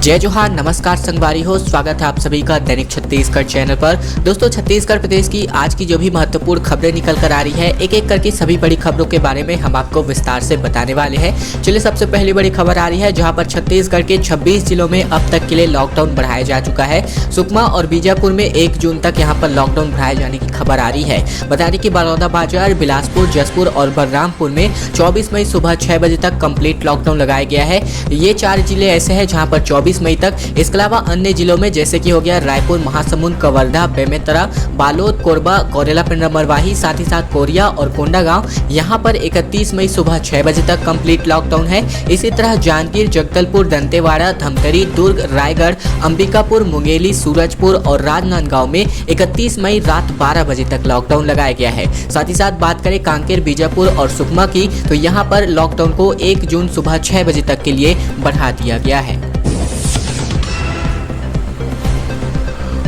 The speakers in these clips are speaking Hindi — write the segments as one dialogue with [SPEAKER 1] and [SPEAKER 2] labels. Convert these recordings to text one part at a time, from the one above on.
[SPEAKER 1] जय जोहार, नमस्कार संगवारी हो। स्वागत है आप सभी का दैनिक छत्तीसगढ़ चैनल पर। दोस्तों, छत्तीसगढ़ प्रदेश की आज की जो भी महत्वपूर्ण खबरें निकल कर आ रही है, एक एक करके सभी बड़ी खबरों के बारे में हम आपको विस्तार से बताने वाले हैं। चलिए, सबसे पहली बड़ी खबर आ रही है जहां पर छत्तीसगढ़ के 26 जिलों में अब तक के लिए लॉकडाउन बढ़ाया जा चुका है। सुकमा और बीजापुर में 1 जून तक यहां पर लॉकडाउन बढ़ाए जाने की खबर आ रही है। बता दें कि बलौदाबाजार, बिलासपुर, जसपुर और बलरामपुर में 24 मई सुबह 6 बजे तक कंप्लीट लॉकडाउन लगाया गया है। ये 4 जिले ऐसे हैं जहां पर 24 मई तक। इसके अलावा अन्य जिलों में जैसे कि हो गया रायपुर, महासमुंद, कवर्धा, बेमेतरा, बालोद, कोरबा, गौरेला, पिंडरा, मरवाही, साथ ही साथ कोरिया और कोंडागांव, यहाँ पर 31 मई सुबह 6 बजे तक कंप्लीट लॉकडाउन है। इसी तरह जांजगीर, जगदलपुर, दंतेवाड़ा, धमतरी, दुर्ग, रायगढ़, अंबिकापुर, मुंगेली, सूरजपुर और राजनांदगांव में 31 मई रात 12 बजे तक लॉकडाउन लगाया गया है। साथ ही साथ बात करें कांकेर, बीजापुर और सुकमा की, तो यहाँ पर लॉकडाउन को 1 जून सुबह 6 बजे तक के लिए बढ़ा दिया गया है।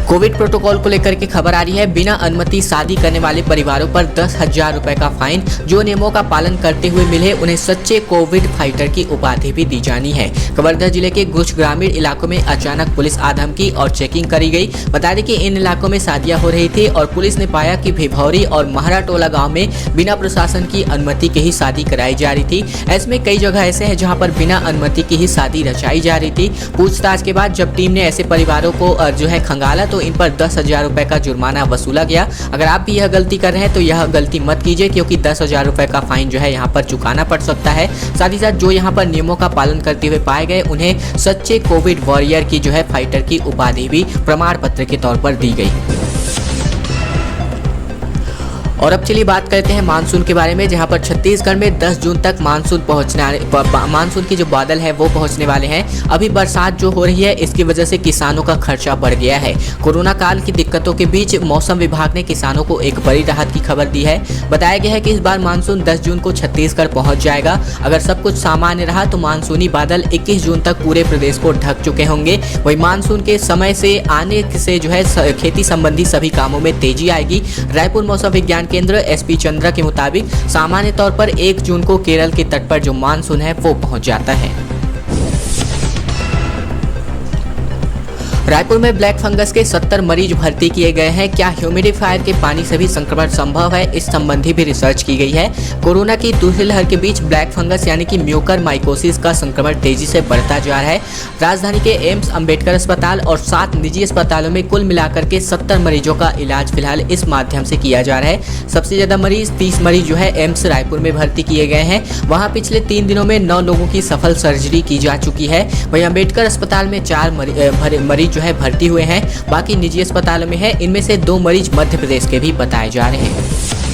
[SPEAKER 1] कोविड प्रोटोकॉल को लेकर के खबर आ रही है। बिना अनुमति शादी करने वाले परिवारों पर 10,000 रुपए का फाइन। जो नियमों का पालन करते हुए मिले उन्हें सच्चे कोविड फाइटर की उपाधि भी दी जानी है। कवर्धा जिले के कुछ ग्रामीण इलाकों में अचानक पुलिस आ धमकी और चेकिंग करी गई। बता दें कि इन इलाकों में शादियां हो रही थी और पुलिस ने पाया कि भिभौरी और महराटोला गाँव में बिना प्रशासन की अनुमति के ही शादी कराई जा रही थी। ऐसे में कई जगह ऐसे है जहाँ पर बिना अनुमति की ही शादी रचाई जा रही थी। पूछताछ के बाद जब टीम ने ऐसे परिवारों को जो है खंगाला तो इन पर 10,000 रुपए का जुर्माना वसूला गया। अगर आप भी यह गलती कर रहे हैं तो यह गलती मत कीजिए, क्योंकि 10,000 रुपए का फाइन जो है यहाँ पर चुकाना पड़ सकता है। साथ ही साथ जो यहाँ पर नियमों का पालन करते हुए पाए गए उन्हें सच्चे कोविड वॉरियर की जो है फाइटर की उपाधि भी प्रमाण पत्र के तौर पर दी गई। और अब चलिए बात करते हैं मानसून के बारे में, जहां पर छत्तीसगढ़ में 10 जून तक मानसून की जो बादल है वो पहुंचने वाले हैं। अभी बरसात जो हो रही है इसकी वजह से किसानों का खर्चा बढ़ गया है। कोरोना काल की दिक्कतों के बीच मौसम विभाग ने किसानों को एक बड़ी राहत की खबर दी है। बताया गया है कि इस बार मानसून 10 जून को छत्तीसगढ़ पहुंच जाएगा। अगर सब कुछ सामान्य रहा तो मानसूनी बादल 21 जून तक पूरे प्रदेश को ढक चुके होंगे। वही मानसून के समय से आने से जो है खेती संबंधी सभी कामों में तेजी आएगी। रायपुर मौसम विज्ञान केंद्र एसपी चंद्रा के मुताबिक सामान्य तौर पर 1 जून को केरल के तट पर जो मानसून है वो पहुंच जाता है। रायपुर में ब्लैक फंगस के 70 मरीज भर्ती किए गए हैं। क्या ह्यूमिडिफायर के पानी से भी संक्रमण संभव है, इस संबंधी भी रिसर्च की गई है। कोरोना की दूसरी लहर के बीच ब्लैक फंगस यानी कि म्यूकर माइकोसिस का संक्रमण तेजी से बढ़ता जा रहा है। राजधानी के एम्स, अंबेडकर अस्पताल और 7 निजी अस्पतालों में कुल मिलाकर के 70 मरीजों का इलाज फिलहाल इस माध्यम से किया जा रहा है। सबसे ज्यादा मरीज 30 मरीज जो है एम्स रायपुर में भर्ती किए गए हैं। वहाँ पिछले 3 दिनों में 9 लोगों की सफल सर्जरी की जा चुकी है। वहीं अंबेडकर अस्पताल में 4 मरीज जो है भर्ती हुए हैं। बाकी निजी अस्पतालों में है, इनमें से 2 मरीज मध्य प्रदेश के भी बताए जा रहे हैं।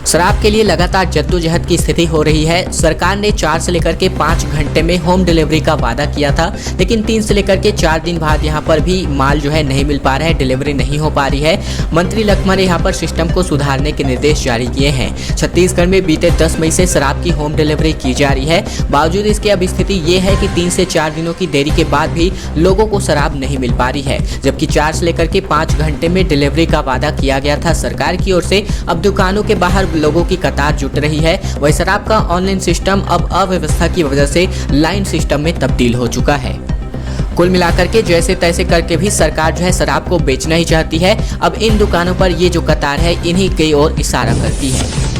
[SPEAKER 1] शराब के लिए लगातार जद्दोजहद की स्थिति हो रही है। सरकार ने 4 से लेकर के 5 घंटे में होम डिलीवरी का वादा किया था, लेकिन 3 से लेकर के 4 दिन बाद यहाँ पर भी माल जो है नहीं मिल पा रहा है, डिलीवरी नहीं हो पा रही है। मंत्री लखमा ने यहाँ पर सिस्टम को सुधारने के निर्देश जारी किए हैं। छत्तीसगढ़ में बीते 10 मई से शराब की होम डिलीवरी की जा रही है। बावजूद इसके अब स्थिति ये है कि 3 से 4 दिनों की देरी के बाद भी लोगों को शराब नहीं मिल पा रही है, जबकि 4 से लेकर के 5 घंटे में डिलीवरी का वादा किया गया था सरकार की ओर से। अब दुकानों के बाहर लोगों की कतार जुट रही है। वही शराब का ऑनलाइन सिस्टम अब अव्यवस्था की वजह से लाइन सिस्टम में तब्दील हो चुका है। कुल मिलाकर के जैसे तैसे करके भी सरकार जो है शराब को बेचना ही चाहती है। अब इन दुकानों पर ये जो कतार है इन्हीं की ओर इशारा करती है।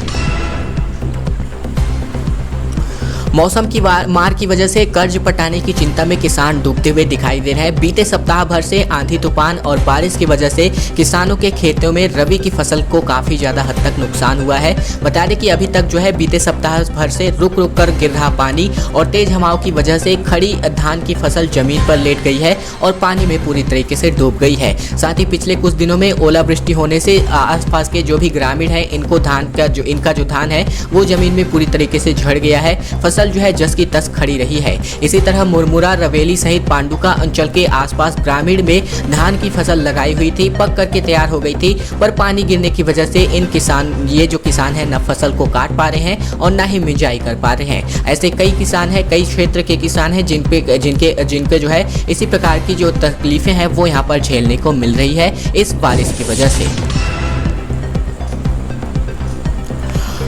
[SPEAKER 1] मौसम की मार की वजह से कर्ज पटाने की चिंता में किसान डूबते हुए दिखाई दे रहे हैं। बीते सप्ताह भर से आंधी तूफान और बारिश की वजह से किसानों के खेतों में रबी की फसल को काफी ज्यादा हद तक नुकसान हुआ है। बता दें कि अभी तक जो है बीते सप्ताह भर से रुक रुक कर गिर रहा पानी और तेज हवाओं की वजह से खड़ी धान की फसल जमीन पर लेट गई है और पानी में पूरी तरीके से डूब गई है। साथ ही पिछले कुछ दिनों में ओलावृष्टि होने से आसपास के जो भी ग्रामीण है इनका जो धान है वो जमीन में पूरी तरीके से झड़ गया है। फसल जो है जस की तस खड़ी रही है। इसी तरह मुरमुरा, रवेली सहित पांडुका अंचल के आसपास ग्रामीण में धान की फसल लगाई हुई थी, पक करके तैयार हो गई थी, पर पानी गिरने की वजह से ये जो किसान है न फसल को काट पा रहे हैं और न ही मिंजाई कर पा रहे हैं। ऐसे कई किसान हैं, कई क्षेत्र के किसान हैं जिनके जो है इसी प्रकार की जो तकलीफें हैं वो यहाँ पर झेलने को मिल रही है इस बारिश की वजह से।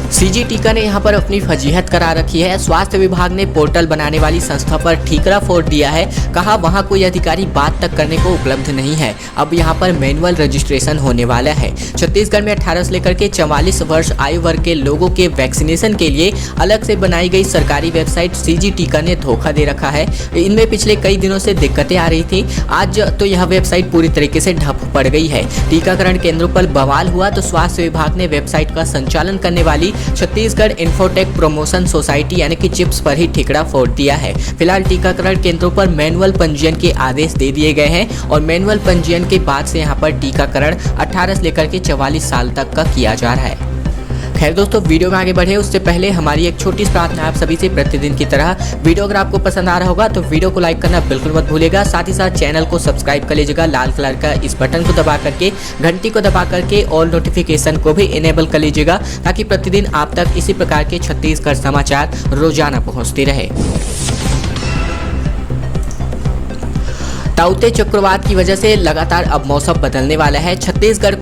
[SPEAKER 1] सीजी टीका ने यहां पर अपनी फजीहत करा रखी है। स्वास्थ्य विभाग ने पोर्टल बनाने वाली संस्था पर ठीकरा फोड़ दिया है। कहा वहां कोई अधिकारी बात तक करने को उपलब्ध नहीं है। अब यहां पर मैनुअल रजिस्ट्रेशन होने वाला है। छत्तीसगढ़ में 18 से लेकर के 44 वर्ष आयु वर्ग के लोगों के वैक्सीनेशन के लिए अलग से बनाई गई सरकारी वेबसाइट सीजी टीका ने धोखा दे रखा है। इनमें पिछले कई दिनों से दिक्कतें आ रही थी। आज तो यह वेबसाइट पूरी तरीके से ठप पड़ गई है। टीकाकरण केंद्रों पर बवाल हुआ तो स्वास्थ्य विभाग ने वेबसाइट का संचालन करने वाली छत्तीसगढ़ इन्फोटेक प्रमोशन सोसाइटी यानी कि चिप्स पर ही ठिकरा फोड़ दिया है। फिलहाल टीकाकरण केंद्रों पर मैनुअल पंजीयन के आदेश दे दिए गए हैं और मैनुअल पंजीयन के बाद से यहां पर टीकाकरण 18 से लेकर के 44 साल तक का किया जा रहा है। खैर दोस्तों, वीडियो में आगे बढ़े उससे पहले हमारी एक छोटी सी प्रार्थना आप सभी से प्रतिदिन की तरह। वीडियो अगर आपको पसंद आ रहा होगा तो वीडियो को लाइक करना बिल्कुल मत भूलिएगा। साथ ही साथ चैनल को सब्सक्राइब कर लीजिएगा लाल कलर का इस बटन को दबा करके, घंटी को दबा करके ऑल नोटिफिकेशन को भी इनेबल कर लीजिएगा ताकि प्रतिदिन आप तक इसी प्रकार के छत्तीसगढ़ समाचार रोजाना पहुँचते रहे। ताउते चक्रवात की वजह से लगातार अब मौसम बदलने वाला है। छत्तीसगढ़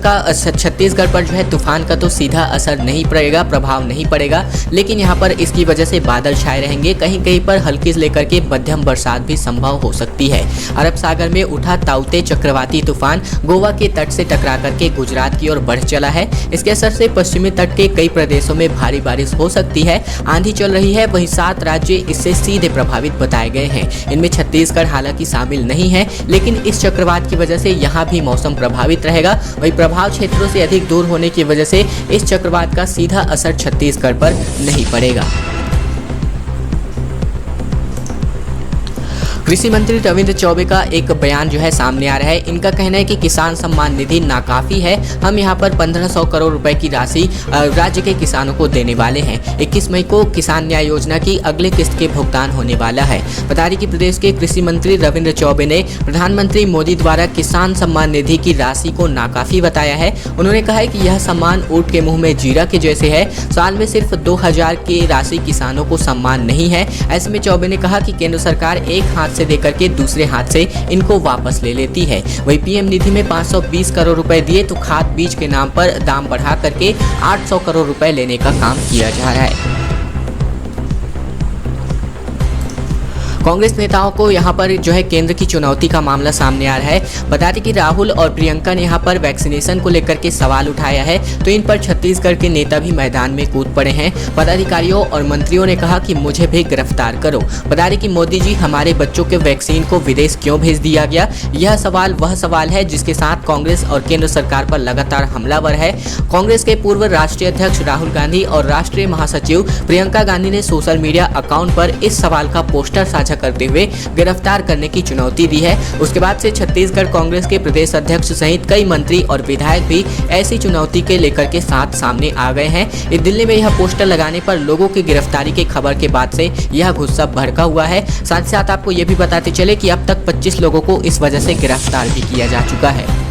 [SPEAKER 1] पर जो है तूफान का तो सीधा असर नहीं पड़ेगा, प्रभाव नहीं पड़ेगा, लेकिन यहाँ पर इसकी वजह से बादल छाए रहेंगे। कहीं कहीं पर हल्की से लेकर के मध्यम बरसात भी संभव हो सकती है। अरब सागर में उठा ताउते चक्रवाती तूफान गोवा के तट से टकरा करके गुजरात की ओर बढ़ चला है। इसके असर से पश्चिमी तट के कई प्रदेशों में भारी बारिश हो सकती है। आंधी चल रही है। वहीं 7 राज्य इससे सीधे प्रभावित बताए गए हैं। इनमें छत्तीसगढ़ हालांकि शामिल नहीं है, लेकिन इस चक्रवात की वजह से यहाँ भी मौसम प्रभावित रहेगा। वही प्रभाव क्षेत्रों से अधिक दूर होने की वजह से इस चक्रवात का सीधा असर छत्तीसगढ़ पर नहीं पड़ेगा। कृषि मंत्री रविंद्र चौबे का एक बयान जो है सामने आ रहा है। इनका कहना है कि किसान सम्मान निधि नाकाफी है। हम यहां पर 1500 करोड़ रुपए की राशि राज्य के किसानों को देने वाले हैं। 21 मई को किसान न्याय योजना की अगले किस्त के भुगतान होने वाला है। बता दें कि प्रदेश के कृषि मंत्री रविंद्र चौबे ने प्रधानमंत्री मोदी द्वारा किसान सम्मान निधि की राशि को नाकाफी बताया है। उन्होंने कहा है कि यह सम्मान ऊंट के मुंह में जीरा के जैसे है। साल में सिर्फ 2000 की राशि किसानों को सम्मान नहीं है। ऐसे में चौबे ने कहा कि केंद्र सरकार एक हाथ से देकर के दूसरे हाथ से इनको वापस ले लेती है। वही पीएम निधि में 520 करोड़ रुपए दिए तो खाद बीज के नाम पर दाम बढ़ा करके 800 करोड़ रुपए लेने का काम किया जा रहा है। कांग्रेस नेताओं को यहां पर जो है केंद्र की चुनौती का मामला सामने आ रहा है। बता दें कि राहुल और प्रियंका ने यहां पर वैक्सीनेशन को लेकर के सवाल उठाया है, तो इन पर छत्तीसगढ़ के नेता भी मैदान में कूद पड़े हैं। पदाधिकारियों और मंत्रियों ने कहा कि मुझे भी गिरफ्तार करो। बता दें कि मोदी जी, हमारे बच्चों के वैक्सीन को विदेश क्यों भेज दिया गया? यह सवाल वह सवाल है जिसके साथ कांग्रेस और केंद्र सरकार पर लगातार हमलावर है। कांग्रेस के पूर्व राष्ट्रीय अध्यक्ष राहुल गांधी और राष्ट्रीय महासचिव प्रियंका गांधी ने सोशल मीडिया अकाउंट पर इस सवाल का पोस्टर साझा करते हुए गिरफ्तार करने की चुनौती दी है। उसके बाद से छत्तीसगढ़ कांग्रेस के प्रदेश अध्यक्ष सहित कई मंत्री और विधायक भी ऐसी चुनौती के लेकर के साथ सामने आ गए हैं। दिल्ली में यह पोस्टर लगाने पर लोगों की गिरफ्तारी की खबर के बाद से यह गुस्सा भड़का हुआ है। साथ ही साथ आपको यह भी बताते चले कि अब तक 25 लोगों को इस वजह से गिरफ्तार भी किया जा चुका है।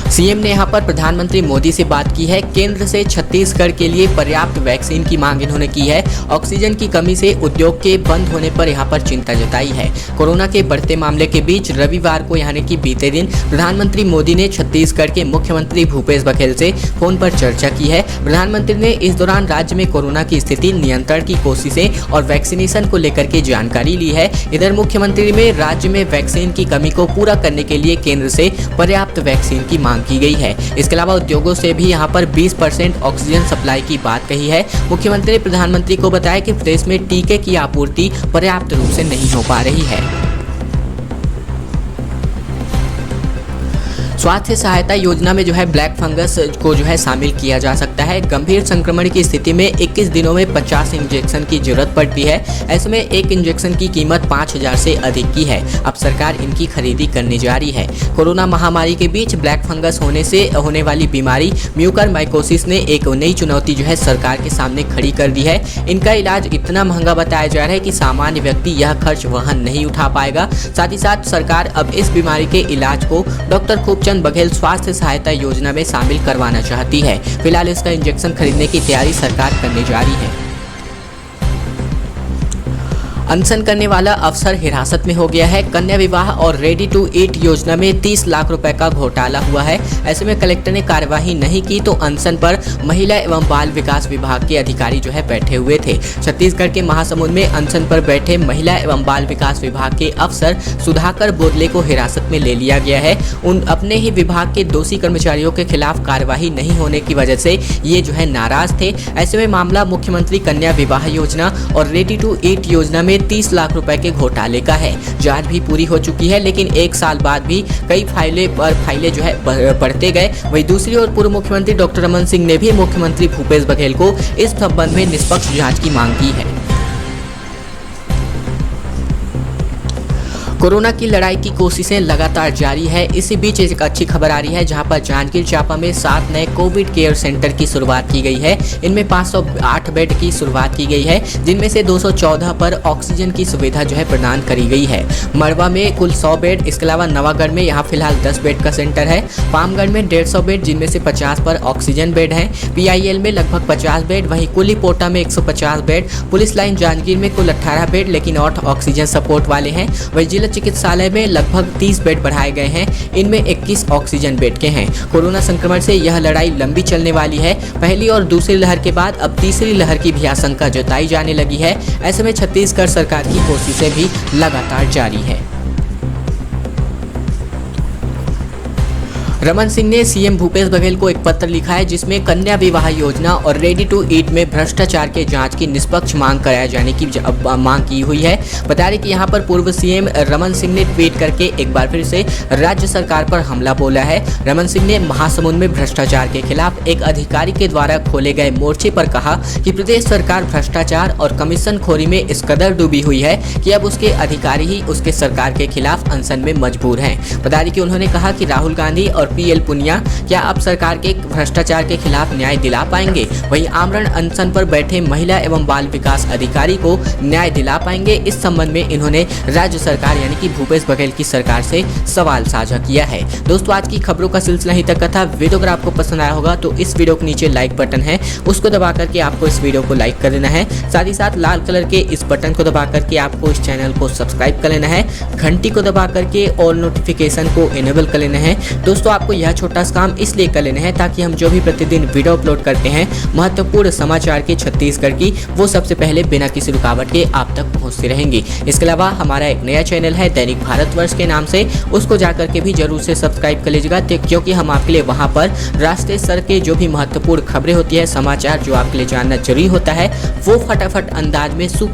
[SPEAKER 1] सीएम ने यहां पर प्रधानमंत्री मोदी से बात की है। केंद्र से छत्तीसगढ़ के लिए पर्याप्त वैक्सीन की मांग इन्होंने की है। ऑक्सीजन की कमी से उद्योग के बंद होने पर यहां पर चिंता जताई है। कोरोना के बढ़ते मामले के बीच रविवार को यानी कि बीते दिन प्रधानमंत्री मोदी ने छत्तीसगढ़ के मुख्यमंत्री भूपेश बघेल से फोन पर चर्चा की है। प्रधानमंत्री ने इस दौरान राज्य में कोरोना की स्थिति, नियंत्रण की कोशिशें और वैक्सीनेशन को लेकर के जानकारी ली है। इधर मुख्यमंत्री में राज्य में वैक्सीन की कमी को पूरा करने के लिए केंद्र से पर्याप्त वैक्सीन की मांग की गई है। इसके अलावा उद्योगों से भी यहां पर 20% ऑक्सीजन सप्लाई की बात कही है। मुख्यमंत्री ने प्रधानमंत्री को बताया कि प्रदेश में टीके की आपूर्ति पर्याप्त रूप से नहीं हो पा रही है। स्वास्थ्य सहायता योजना में जो है ब्लैक फंगस को जो है शामिल किया जा सकता है। गंभीर संक्रमण की स्थिति में 21 दिनों में 50 इंजेक्शन की जरूरत पड़ती है। ऐसे में एक इंजेक्शन की कीमत 5000 से अधिक की है। अब सरकार इनकी खरीदी करने जा रही है। कोरोना महामारी के बीच ब्लैक फंगस होने से होने वाली बीमारी म्यूकरमाइकोसिस ने एक नई चुनौती जो है सरकार के सामने खड़ी कर दी है। इनका इलाज इतना महंगा बताया जा रहा है कि सामान्य व्यक्ति यह खर्च वहन नहीं उठा पाएगा। साथ ही साथ सरकार अब इस बीमारी के इलाज को डॉक्टर खूबचंद बघेल स्वास्थ्य सहायता योजना में शामिल करवाना चाहती है। फिलहाल इसका इंजेक्शन खरीदने की तैयारी सरकार करने जा रही है। अनशन करने वाला अफसर हिरासत में हो गया है। कन्या विवाह और रेडी टू ईट योजना में 30 लाख रुपए का घोटाला हुआ है। ऐसे में कलेक्टर ने कार्यवाही नहीं की तो अनशन पर महिला एवं बाल विकास विभाग के अधिकारी जो है बैठे हुए थे। छत्तीसगढ़ के महासमुंद में अनशन पर बैठे महिला एवं बाल विकास विभाग के अफसर सुधाकर बोदले को हिरासत में ले लिया गया है। उन अपने ही विभाग के दोषी कर्मचारियों के खिलाफ कार्यवाही नहीं होने की वजह से ये जो है नाराज थे। ऐसे में मामला मुख्यमंत्री कन्या विवाह योजना और रेडी टू ईट योजना में 30 लाख रुपए के घोटाले का है। जांच भी पूरी हो चुकी है, लेकिन एक साल बाद भी कई फाइलें जो है बढ़ते गए। वहीं दूसरी ओर पूर्व मुख्यमंत्री डॉक्टर रमन सिंह ने भी मुख्यमंत्री भूपेश बघेल को इस संबंध में निष्पक्ष जांच की मांग की है। कोरोना की लड़ाई की कोशिशें लगातार जारी है। इसी बीच एक अच्छी खबर आ रही है, जहां पर जांजगीर चांपा में 7 नए कोविड केयर सेंटर की शुरुआत की गई है। इनमें 508 बेड की शुरुआत की गई है, जिनमें से 214 पर ऑक्सीजन की सुविधा जो है प्रदान करी गई है। मड़वा में कुल 100 बेड, इसके अलावा नवागढ़ में यहाँ फिलहाल 10 बेड का सेंटर है। पामगढ़ में 150 बेड, जिनमें से 50 पर ऑक्सीजन बेड है। PIL में लगभग 50 बेड, वहीं कुलीपोटा में 150 बेड। पुलिस लाइन जांजगीर में कुल 18 बेड, लेकिन 8 ऑक्सीजन सपोर्ट वाले हैं। वहीं जिला चिकित्सालय में लगभग 30 बेड बढ़ाए गए हैं, इनमें 21 ऑक्सीजन बेड के हैं। कोरोना संक्रमण से यह लड़ाई लंबी चलने वाली है। पहली और दूसरी लहर के बाद अब तीसरी लहर की भी आशंका जताई जाने लगी है। ऐसे में छत्तीसगढ़ सरकार की कोशिशें भी लगातार जारी है। रमन सिंह ने सीएम भूपेश बघेल को एक पत्र लिखा है, जिसमें कन्या विवाह योजना और रेडी टू ईट में भ्रष्टाचार के जांच की निष्पक्ष मांग कराए जाने की मांग की हुई है। बता दें कि यहां पर पूर्व सीएम रमन सिंह ने ट्वीट करके एक बार फिर से राज्य सरकार पर हमला बोला है। रमन सिंह ने महासमुंद में भ्रष्टाचार के खिलाफ एक अधिकारी के द्वारा खोले गए मोर्चे पर कहा कि प्रदेश सरकार भ्रष्टाचार और कमीशन खोरी में इस कदर डूबी हुई है कि अब उसके अधिकारी ही उसके सरकार के खिलाफ अनशन में मजबूर हैं। बता दें कि उन्होंने कहा कि राहुल गांधी और PL पुनिया क्या अब सरकार के भ्रष्टाचार के खिलाफ न्याय दिला पाएंगे? वहीं आमरण अनशन पर बैठे महिला एवं बाल विकास अधिकारी को न्याय दिला पाएंगे? इस संबंध में इन्होंने राज्य सरकार यानी कि भूपेश बघेल की सरकार से सवाल साझा किया है। दोस्तों, आज की खबरों का सिलसिला ही तक का था। वीडियो अगर आपको पसंद आया होगा तो इस वीडियो के नीचे लाइक बटन है, उसको दबा करके आपको इस वीडियो को लाइक कर देना है। साथ ही साथ लाल कलर के इस बटन को दबा करके आपको इस चैनल को सब्सक्राइब कर लेना है। घंटी को दबा करके ऑल नोटिफिकेशन को इनेबल कर लेना है। दोस्तों, आपको यह छोटा सा काम इसलिए कर लेना है ताकि हम जो भी प्रतिदिन वीडियो अपलोड करते हैं महत्वपूर्ण समाचार के छत्तीसगढ़ की, वो सबसे पहले बिना किसी रुकावट के आप तक पहुंचती रहेंगी। इसके अलावा हमारा एक नया चैनल है दैनिक भारतवर्ष के नाम से, उसको जाकर के भी जरूर से सब्सक्राइब कर लीजिएगा, क्योंकि हम आपके लिए वहां पर राष्ट्रीय स्तर के जो भी महत्वपूर्ण खबरें होती है, समाचार जो आपके लिए जानना जरूरी होता है, वो फटाफट अंदाज में सुपर